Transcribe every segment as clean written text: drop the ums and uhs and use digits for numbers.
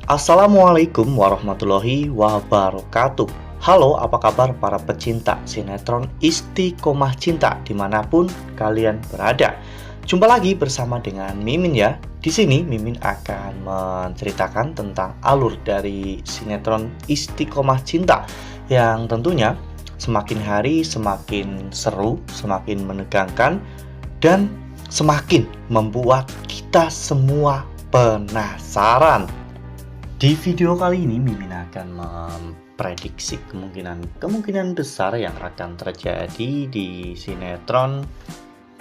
Assalamualaikum warahmatullahi wabarakatuh. Halo, apa kabar para pecinta sinetron Istiqomah Cinta dimanapun kalian berada? Jumpa lagi bersama dengan Mimin ya. Di sini Mimin akan menceritakan tentang alur dari sinetron Istiqomah Cinta yang tentunya semakin hari semakin seru, semakin menegangkan, dan semakin membuat kita semua penasaran. Di video kali ini Mimin akan memprediksi kemungkinan besar yang akan terjadi di sinetron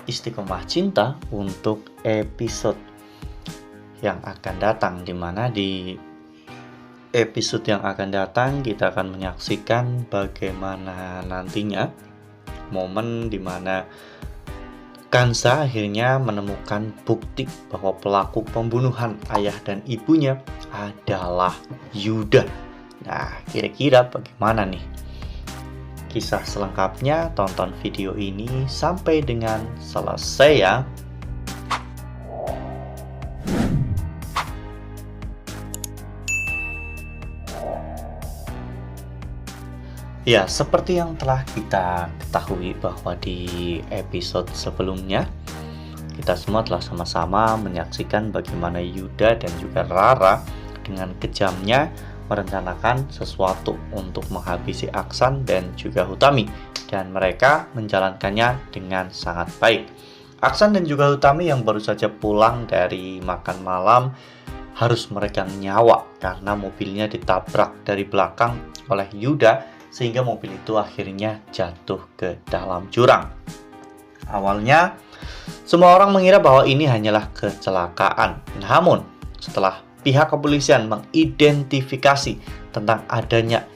Istiqomah Cinta untuk episode yang akan datang, dimana di episode yang akan datang kita akan menyaksikan bagaimana nantinya momen dimana Kansa akhirnya menemukan bukti bahwa pelaku pembunuhan ayah dan ibunya adalah Yuda. Nah, kira-kira bagaimana nih kisah selengkapnya? Tonton video ini sampai dengan selesai ya. Ya, seperti yang telah kita ketahui bahwa di episode sebelumnya kita semua telah sama-sama menyaksikan bagaimana Yuda dan juga Rara dengan kejamnya merencanakan sesuatu untuk menghabisi Aksan dan juga Hutami, dan mereka menjalankannya dengan sangat baik. Aksan dan juga Hutami yang baru saja pulang dari makan malam harus meregang nyawa karena mobilnya ditabrak dari belakang oleh Yuda, sehingga mobil itu akhirnya jatuh ke dalam jurang. Awalnya semua orang mengira bahwa ini hanyalah kecelakaan. Namun setelah pihak kepolisian mengidentifikasi tentang adanya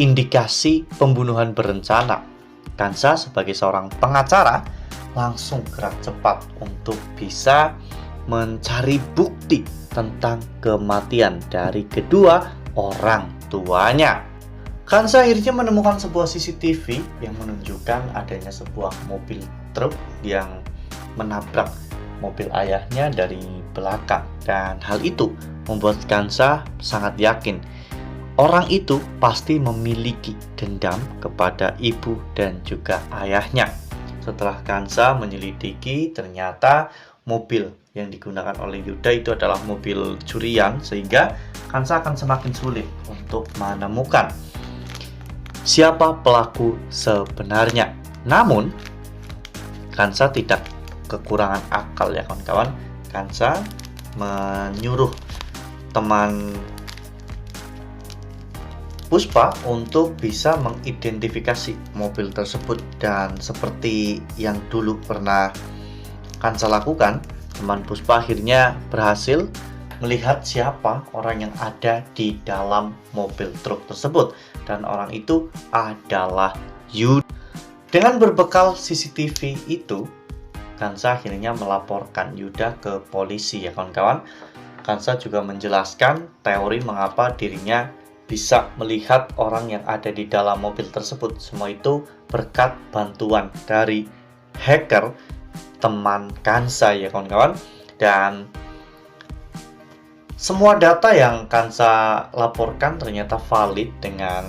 indikasi pembunuhan berencana, Kansa sebagai seorang pengacara langsung gerak cepat untuk bisa mencari bukti tentang kematian dari kedua orang tuanya. Kansa akhirnya menemukan sebuah CCTV yang menunjukkan adanya sebuah mobil truk yang menabrak mobil ayahnya dari belakang, dan hal itu membuat Kansa sangat yakin orang itu pasti memiliki dendam kepada ibu dan juga ayahnya. Setelah Kansa menyelidiki, ternyata mobil yang digunakan oleh Yuda itu adalah mobil curian, sehingga Kansa akan semakin sulit untuk menemukan siapa pelaku sebenarnya. Namun Kansa tidak kekurangan akal ya kawan-kawan. Kansa menyuruh teman Puspa untuk bisa mengidentifikasi mobil tersebut, dan seperti yang dulu pernah Kansa lakukan, teman Puspa akhirnya berhasil melihat siapa orang yang ada di dalam mobil truk tersebut, dan orang itu adalah Yuda. Dengan berbekal CCTV itu, Kansa akhirnya melaporkan Yuda ke polisi ya kawan-kawan. Kansa juga menjelaskan teori mengapa dirinya bisa melihat orang yang ada di dalam mobil tersebut. Semua itu berkat bantuan dari hacker teman Kansa ya kawan-kawan. Dan semua data yang Kansa laporkan ternyata valid dengan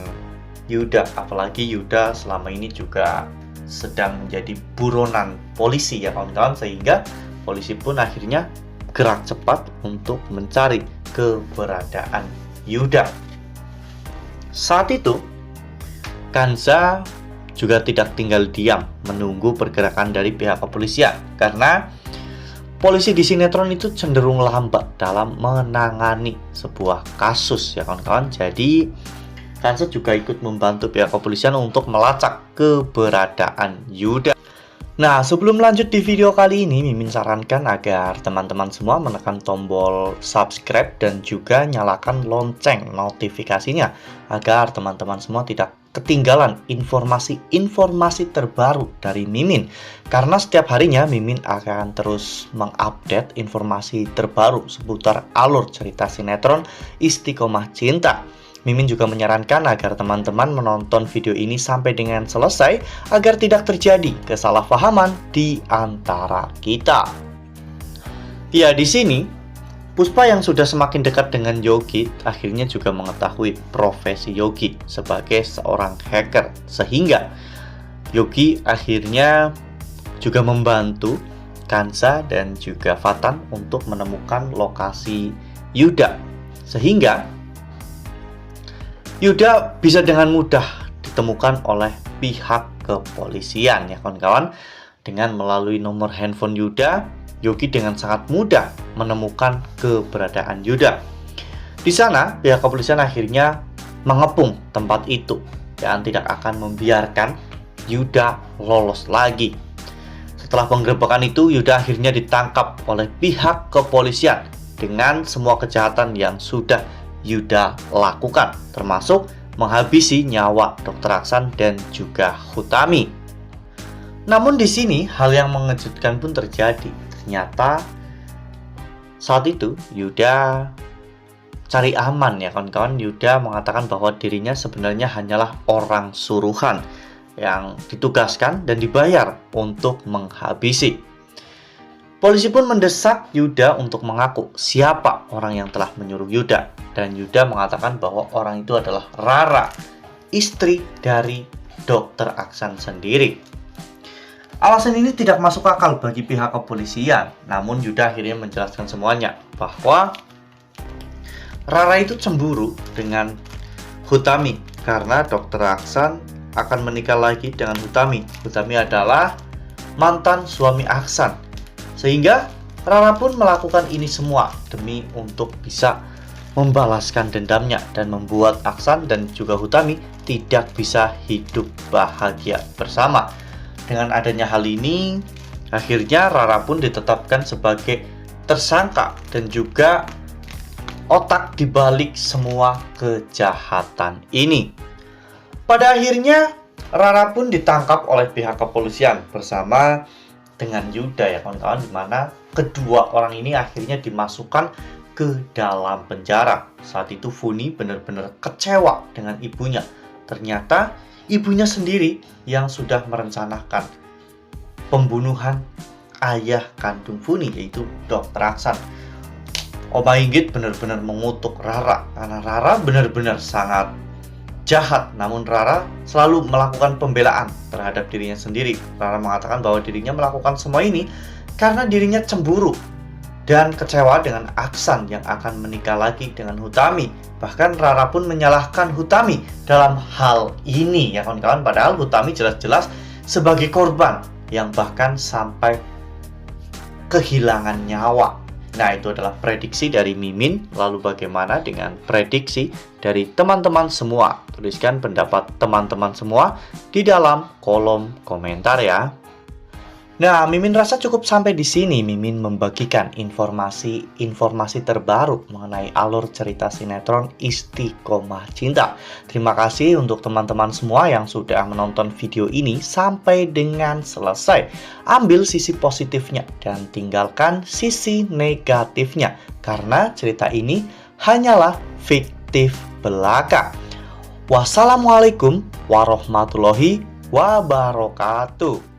Yuda. Apalagi Yuda selama ini juga sedang menjadi buronan polisi ya kawan-kawan, sehingga polisi pun akhirnya gerak cepat untuk mencari keberadaan Yuda. Saat itu Kansa juga tidak tinggal diam menunggu pergerakan dari pihak kepolisian, karena polisi di sinetron itu cenderung lambat dalam menangani sebuah kasus ya kawan-kawan. Jadi Kansa juga ikut membantu pihak kepolisian untuk melacak keberadaan Yuda. Nah, sebelum lanjut di video kali ini, Mimin sarankan agar teman-teman semua menekan tombol subscribe dan juga nyalakan lonceng notifikasinya, agar teman-teman semua tidak ketinggalan informasi-informasi terbaru dari Mimin. Karena setiap harinya Mimin akan terus mengupdate informasi terbaru seputar alur cerita sinetron Istiqomah Cinta. Mimin juga menyarankan agar teman-teman menonton video ini sampai dengan selesai agar tidak terjadi kesalahpahaman di antara kita. Ya, di sini Puspa yang sudah semakin dekat dengan Yogi akhirnya juga mengetahui profesi Yogi sebagai seorang hacker, sehingga Yogi akhirnya juga membantu Kansa dan juga Fatan untuk menemukan lokasi Yuda, sehingga Yuda bisa dengan mudah ditemukan oleh pihak kepolisian ya kawan-kawan. Dengan melalui nomor handphone Yuda, Yogi dengan sangat mudah menemukan keberadaan Yuda. Di sana, pihak kepolisian akhirnya mengepung tempat itu dan tidak akan membiarkan Yuda lolos lagi. Setelah penggerebekan itu, Yuda akhirnya ditangkap oleh pihak kepolisian dengan semua kejahatan yang sudah Yuda lakukan, termasuk menghabisi nyawa Dr. Aksan dan juga Hutami. Namun di sini hal yang mengejutkan pun terjadi. Ternyata saat itu Yuda cari aman ya kawan-kawan. Yuda mengatakan bahwa dirinya sebenarnya hanyalah orang suruhan yang ditugaskan dan dibayar untuk menghabisi. Polisi pun mendesak Yuda untuk mengaku siapa orang yang telah menyuruh Yuda. Dan Yuda mengatakan bahwa orang itu adalah Rara, istri dari Dr. Aksan sendiri. Alasan ini tidak masuk akal bagi pihak kepolisian, namun Yuda akhirnya menjelaskan semuanya bahwa Rara itu cemburu dengan Hutami karena Dr. Aksan akan menikah lagi dengan Hutami. Hutami adalah mantan suami Aksan, sehingga Rara pun melakukan ini semua demi untuk bisa membalaskan dendamnya dan membuat Aksan dan juga Hutami tidak bisa hidup bahagia bersama. Dengan adanya hal ini, akhirnya Rara pun ditetapkan sebagai tersangka dan juga otak dibalik semua kejahatan ini. Pada akhirnya, Rara pun ditangkap oleh pihak kepolisian bersama dengan Yuda ya kawan-kawan, di mana kedua orang ini akhirnya dimasukkan ke dalam penjara. Saat itu Funi benar-benar kecewa dengan ibunya. Ternyata ibunya sendiri yang sudah merencanakan pembunuhan ayah kandung Funi, yaitu Dr. Aksan. Oma Inggit benar-benar mengutuk Rara karena Rara benar-benar sangat jahat. Namun Rara selalu melakukan pembelaan terhadap dirinya sendiri. Rara mengatakan bahwa dirinya melakukan semua ini karena dirinya cemburu dan kecewa dengan Aksan yang akan menikah lagi dengan Hutami. Bahkan Rara pun menyalahkan Hutami dalam hal ini ya kawan-kawan. Padahal Hutami jelas-jelas sebagai korban yang bahkan sampai kehilangan nyawa. Nah, itu adalah prediksi dari Mimin. Lalu bagaimana dengan prediksi dari teman-teman semua? Tuliskan pendapat teman-teman semua di dalam kolom komentar ya. Nah, Mimin rasa cukup sampai di sini. Mimin membagikan informasi terbaru mengenai alur cerita sinetron Istiqomah Cinta. Terima kasih untuk teman-teman semua yang sudah menonton video ini sampai dengan selesai. Ambil sisi positifnya dan tinggalkan sisi negatifnya, karena cerita ini hanyalah fiktif belaka. Wassalamualaikum warahmatullahi wabarakatuh.